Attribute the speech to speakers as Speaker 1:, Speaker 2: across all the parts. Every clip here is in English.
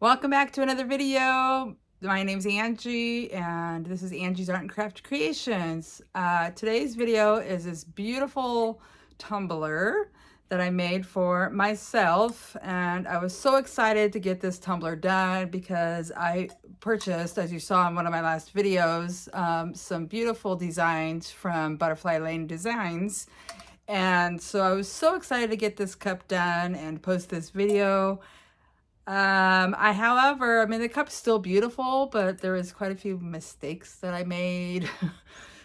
Speaker 1: Welcome back to another video. My name's Angie and this is Angie's Art and Craft Creations. Today's video is this beautiful tumbler that I made for myself, and I was so excited to get this tumbler done because I purchased, as you saw in one of my last videos, some beautiful designs from Butterfly Lane Designs. And so I was so excited to get this cup done and post this video. However, I mean, the cup's still beautiful, but there was quite a few mistakes that I made.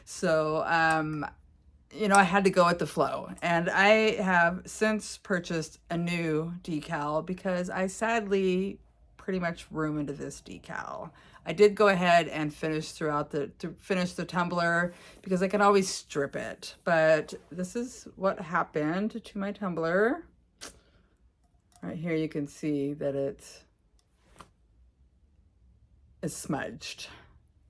Speaker 1: So, I had to go with the flow. And I have since purchased a new decal because I sadly pretty much ruined this decal. I did go ahead and finish finish the tumbler because I can always strip it. But this is what happened to my tumbler. Right here you can see that it is smudged.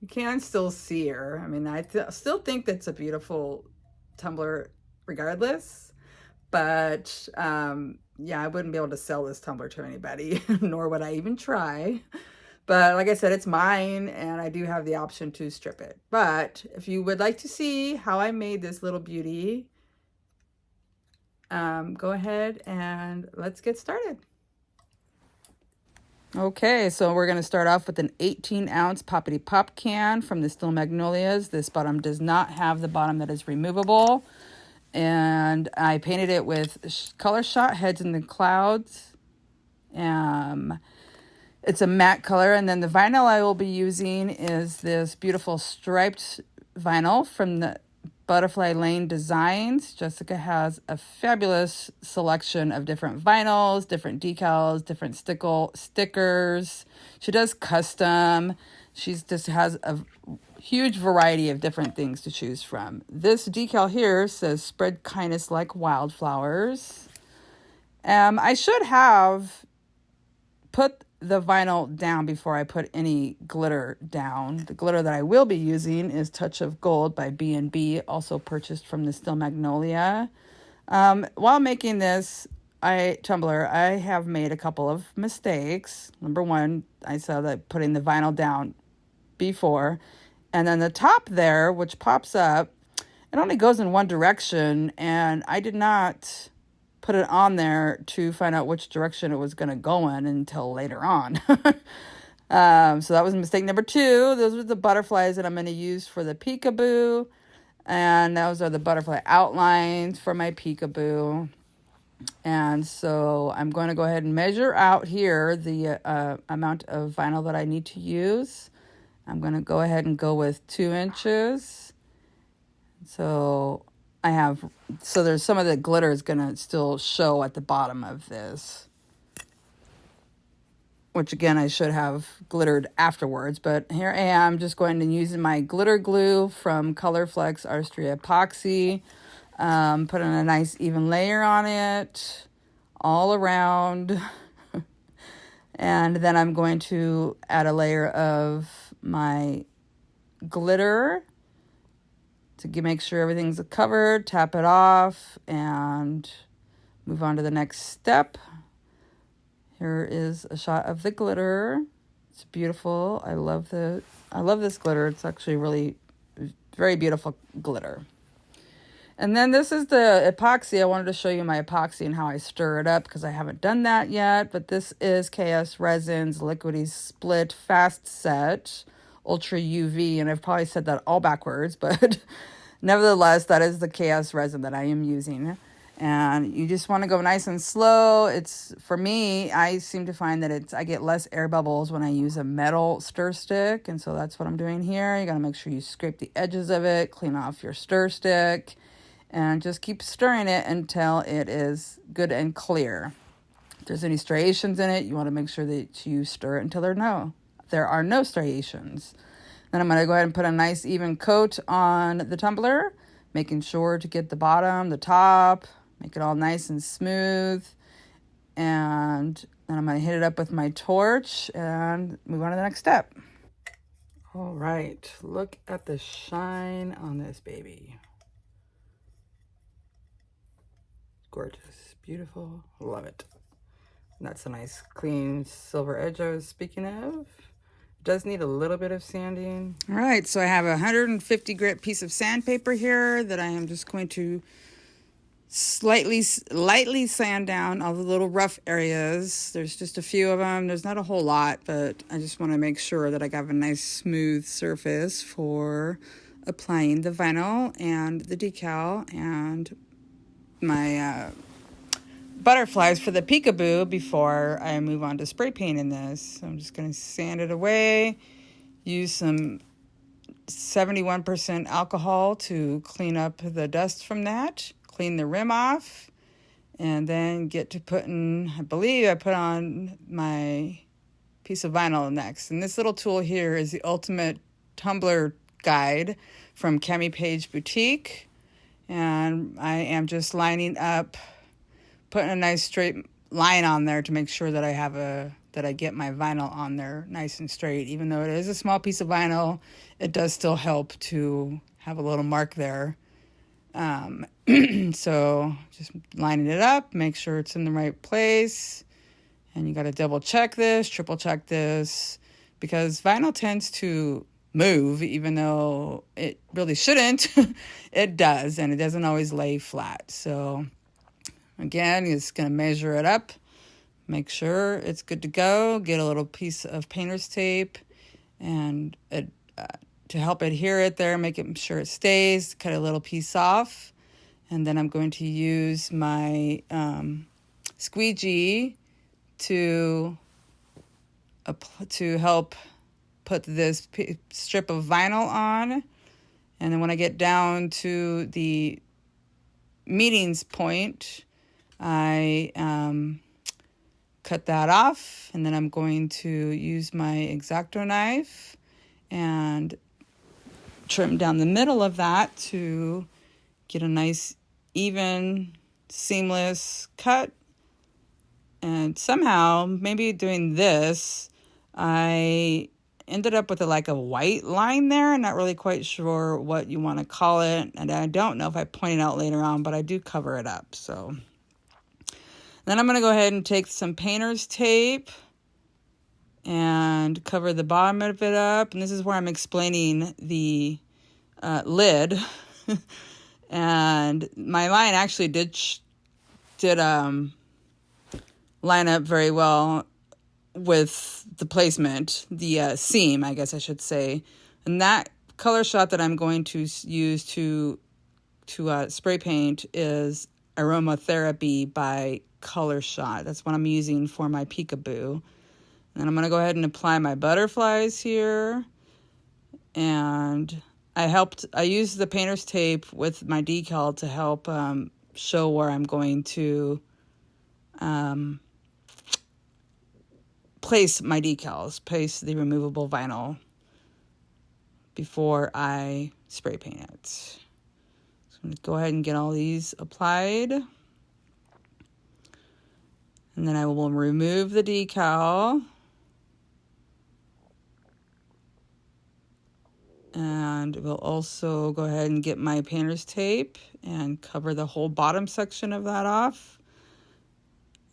Speaker 1: You can still see her. I mean, I still think that's a beautiful tumbler regardless, but yeah, I wouldn't be able to sell this tumbler to anybody, nor would I even try. But like I said, it's mine and I do have the option to strip it. But if you would like to see how I made this little beauty, go ahead and let's get started. Okay, so we're going to start off with an 18-ounce Poppity Pop can from the Steel Magnolias. This bottom does not have the bottom that is removable. And I painted it with Color Shot Heads in the Clouds. It's a matte color. And then the vinyl I will be using is this beautiful striped vinyl from the Butterfly Lane Designs. Jessica has a fabulous selection of different vinyls, different decals, different stickers. She does custom. She just has a huge variety of different things to choose from. This decal here says "Spread kindness like wildflowers." I should have put the vinyl down before I put any glitter down. The glitter that I will be using is Touch of Gold by B&B, also purchased from the Steel Magnolia. While making this tumbler, I have made a couple of mistakes. Number one, I saw that putting the vinyl down before, and then the top there, which pops up, it only goes in one direction, and I did not put it on there to find out which direction it was going to go in until later on. So that was mistake number two. Those were the butterflies that I'm going to use for the peekaboo. And those are the butterfly outlines for my peekaboo. And so I'm going to go ahead and measure out here the amount of vinyl that I need to use. I'm going to go ahead and go with 2 inches. So there's some of the glitter is going to still show at the bottom of this, which again, I should have glittered afterwards, but here I am just going to use my glitter glue from Colorflex Artistry Epoxy, putting a nice even layer on it all around. And then I'm going to add a layer of my glitter to make sure everything's covered, tap it off, and move on to the next step. Here is a shot of the glitter. It's beautiful. I love this glitter. It's actually really very beautiful glitter. And then this is the epoxy. I wanted to show you my epoxy and how I stir it up because I haven't done that yet. But this is KS Resins Liquidy Split Fast Set Ultra UV, and I've probably said that all backwards, but nevertheless, that is the KS resin that I am using. And you just want to go nice and slow. For me, I seem to find that I get less air bubbles when I use a metal stir stick, and so that's what I'm doing here. You got to make sure you scrape the edges of it, clean off your stir stick, and just keep stirring it until it is good and clear. If there's any striations in it, you want to make sure that you stir it until there are no striations. Then I'm going to go ahead and put a nice even coat on the tumbler, making sure to get the bottom, the top, make it all nice and smooth. And then I'm going to hit it up with my torch and move on to the next step. All right, look at the shine on this baby. Gorgeous, beautiful, love it. That's a nice clean silver edge I was speaking of. It does need a little bit of sanding. All right, so I have a 150 grit piece of sandpaper here that I am just going to lightly sand down all the little rough areas. There's just a few of them. There's not a whole lot, but I just want to make sure that I have a nice smooth surface for applying the vinyl and the decal and my butterflies for the peekaboo before I move on to spray painting this. So I'm just going to sand it away, use some 71% alcohol to clean up the dust from that, clean the rim off, and then get to putting, I believe I put on my piece of vinyl next. And this little tool here is the Ultimate Tumbler Guide from Cami Page Boutique. And I am just lining up, putting a nice straight line on there to make sure that I get my vinyl on there nice and straight. Even though it is a small piece of vinyl, it does still help to have a little mark there. So just lining it up, make sure it's in the right place. And you got to double check this, triple check this, because vinyl tends to move, even though it really shouldn't. It does, and it doesn't always lay flat. So again, it's going to measure it up, make sure it's good to go, get a little piece of painter's tape, and to help adhere it there, make sure it stays, cut a little piece off. And then I'm going to use my squeegee to help put this strip of vinyl on. And then when I get down to the meetings point, I cut that off, and then I'm going to use my X-Acto knife and trim down the middle of that to get a nice, even, seamless cut. And somehow, maybe doing this, I ended up with a white line there. I'm not really quite sure what you want to call it. And I don't know if I point it out later on, but I do cover it up. So then I'm going to go ahead and take some painter's tape and cover the bottom of it up. And this is where I'm explaining the lid. And my line actually did line up very well with the placement, the seam, I guess I should say. And that color shot that I'm going to use to spray paint is Aromatherapy by Color Shot. That's what I'm using for my peekaboo. And then I'm going to go ahead and apply my butterflies here. And I used the painter's tape with my decal to help show where I'm going to place my decals, place the removable vinyl before I spray paint it. So I'm going to go ahead and get all these applied. And then I will remove the decal. And we'll also go ahead and get my painter's tape and cover the whole bottom section of that off.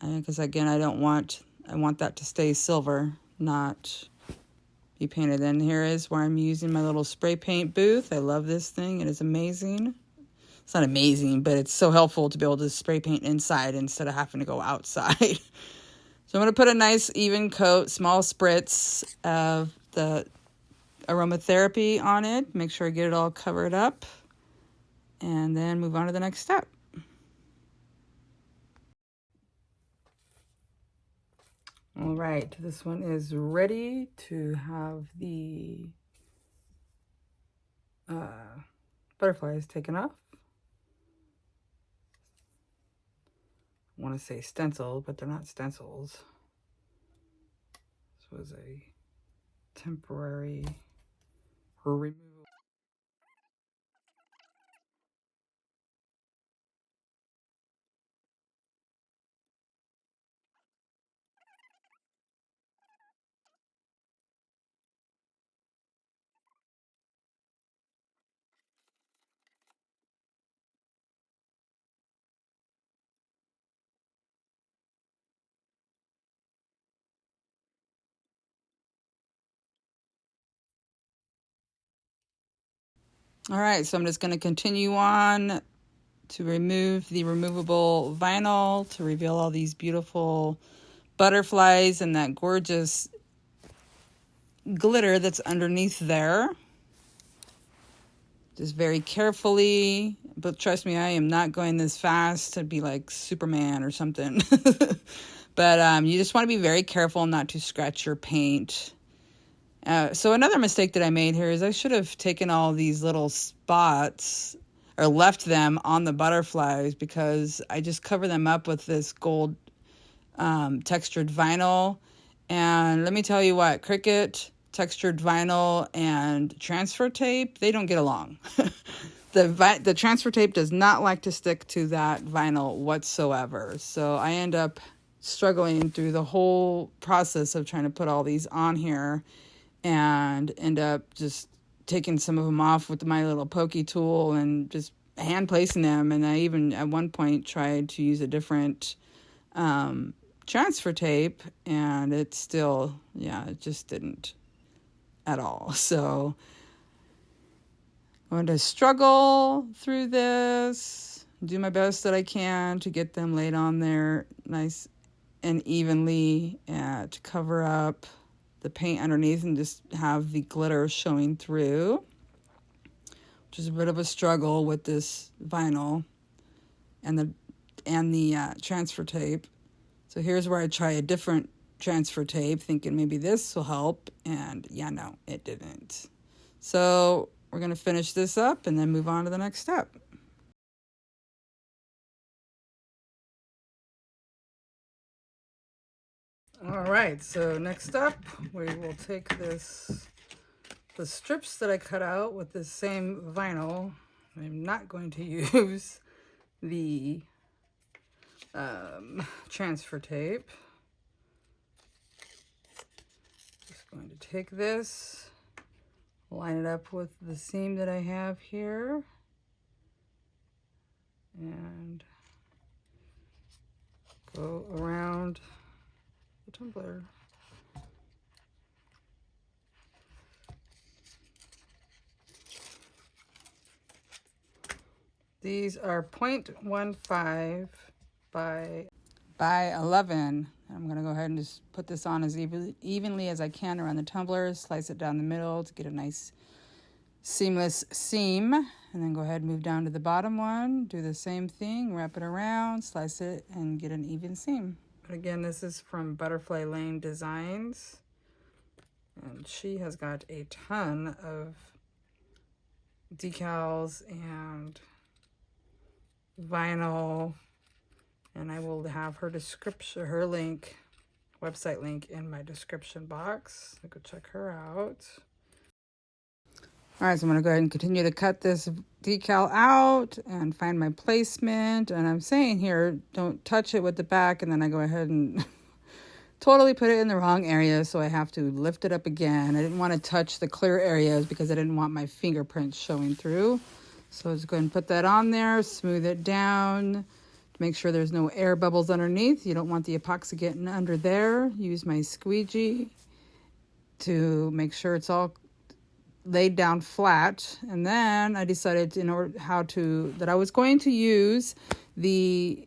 Speaker 1: Because again, I want that to stay silver, not be painted. And here is where I'm using my little spray paint booth. I love this thing. It is amazing. It's not amazing, but it's so helpful to be able to spray paint inside instead of having to go outside. So I'm going to put a nice even coat, small spritz of the Aromatherapy on it. Make sure I get it all covered up. And then move on to the next step. All right, this one is ready to have the butterflies taken off. I want to say stenciled, but they're not stencils. This was a temporary removal. All right, so I'm just going to continue on to remove the removable vinyl to reveal all these beautiful butterflies and that gorgeous glitter that's underneath there. Just very carefully, but trust me, I am not going this fast to be like Superman or something. But you just want to be very careful not to scratch your paint. So another mistake that I made here is I should have taken all these little spots or left them on the butterflies, because I just cover them up with this gold textured vinyl. And let me tell you what, Cricut, textured vinyl, and transfer tape, they don't get along. The transfer tape does not like to stick to that vinyl whatsoever. So I end up struggling through the whole process of trying to put all these on here, and end up just taking some of them off with my little pokey tool and just hand placing them. And I even at one point tried to use a different transfer tape, and it still, it just didn't at all. So I'm going to struggle through this, do my best that I can to get them laid on there nice and evenly, to cover up the paint underneath and just have the glitter showing through, which is a bit of a struggle with this vinyl and the transfer tape. So here's where I try a different transfer tape, thinking maybe this will help, and no, it didn't. So we're going to finish this up and then move on to the next step. All right, so next up, we will take the strips that I cut out with the same vinyl. I'm not going to use the transfer tape. Just going to take this, line it up with the seam that I have here, and go around the tumbler. These are 0.15 by 11. I'm going to go ahead and just put this on as evenly as I can around the tumbler, slice it down the middle to get a nice seamless seam, and then go ahead and move down to the bottom one, do the same thing, wrap it around, slice it, and get an even seam. But again, this is from Butterfly Lane Designs, and she has got a ton of decals and vinyl, and I will have her description, her link, website link in my description box, so go check her out. All right, so I'm going to go ahead and continue to cut this decal out and find my placement. And I'm saying here, don't touch it with the back, and then I go ahead and totally put it in the wrong area, so I have to lift it up again. I didn't want to touch the clear areas because I didn't want my fingerprints showing through. So let's go ahead and put that on there, smooth it down, make sure there's no air bubbles underneath. You don't want the epoxy getting under there. Use my squeegee to make sure it's all laid down flat. And then I decided that I was going to use the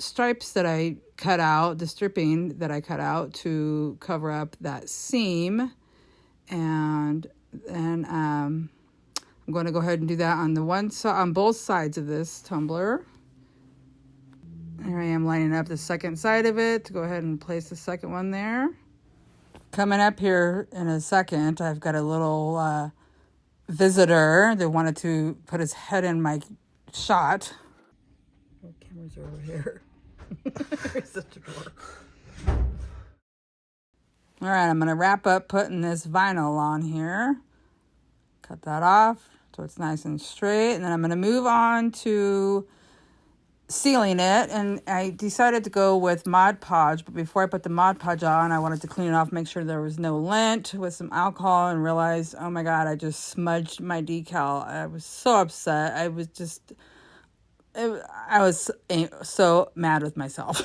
Speaker 1: stripes that I cut out, the stripping that I cut out, to cover up that seam. And then I'm going to go ahead and do that on both sides of this tumbler. Here I am lining up the second side of it to go ahead and place the second one there. Coming up here in a second, I've got a little visitor that wanted to put his head in my shot. Oh, cameras are over here. There's the door. All right, I'm going to wrap up putting this vinyl on here. Cut that off so it's nice and straight. And then I'm going to move on to sealing it. And I decided to go with Mod Podge. But before I put the Mod Podge on, I wanted to clean it off, make sure there was no lint with some alcohol, and realized, oh my God, I just smudged my decal. I was so upset. I was so mad with myself.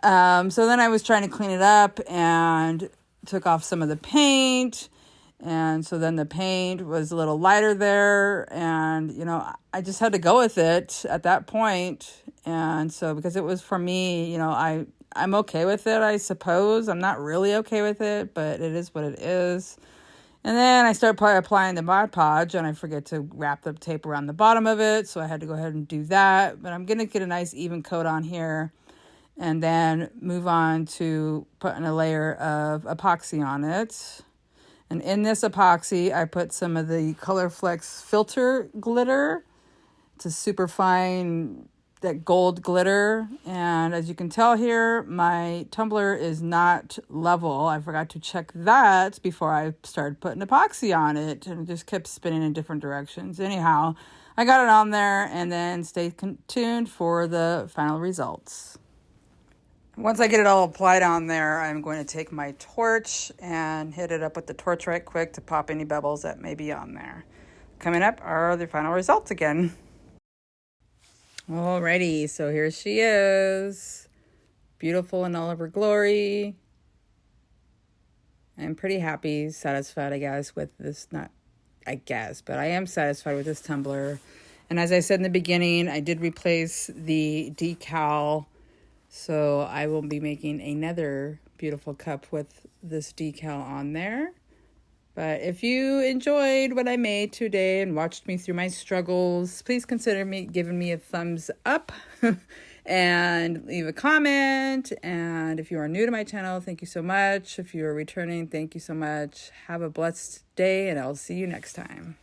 Speaker 1: So then I was trying to clean it up and took off some of the paint And so then the paint was a little lighter there, and you know, I just had to go with it at that point. And so because it was for me, you know, I'm okay with it, I suppose. I'm not really okay with it, but it is what it is. And then I start applying the Mod Podge, and I forget to wrap the tape around the bottom of it, so I had to go ahead and do that. But I'm going to get a nice even coat on here, and then move on to putting a layer of epoxy on it. And in this epoxy, I put some of the Colorflex filter glitter. It's a super fine, that gold glitter. And as you can tell here, my tumbler is not level. I forgot to check that before I started putting epoxy on it, and it just kept spinning in different directions. Anyhow, I got it on there, and then stay tuned for the final results. Once I get it all applied on there, I'm going to take my torch and hit it up with the torch right quick to pop any bubbles that may be on there. Coming up are the final results again. Alrighty, so here she is. Beautiful in all of her glory. I'm pretty happy, satisfied, I guess, with this, not I guess, but I am satisfied with this tumbler. And as I said in the beginning, I did replace the decal, so I will be making another beautiful cup with this decal on there. But if you enjoyed what I made today and watched me through my struggles, please consider giving me a thumbs up and leave a comment. And if you are new to my channel, thank you so much. If you are returning, thank you so much. Have a blessed day, and I'll see you next time.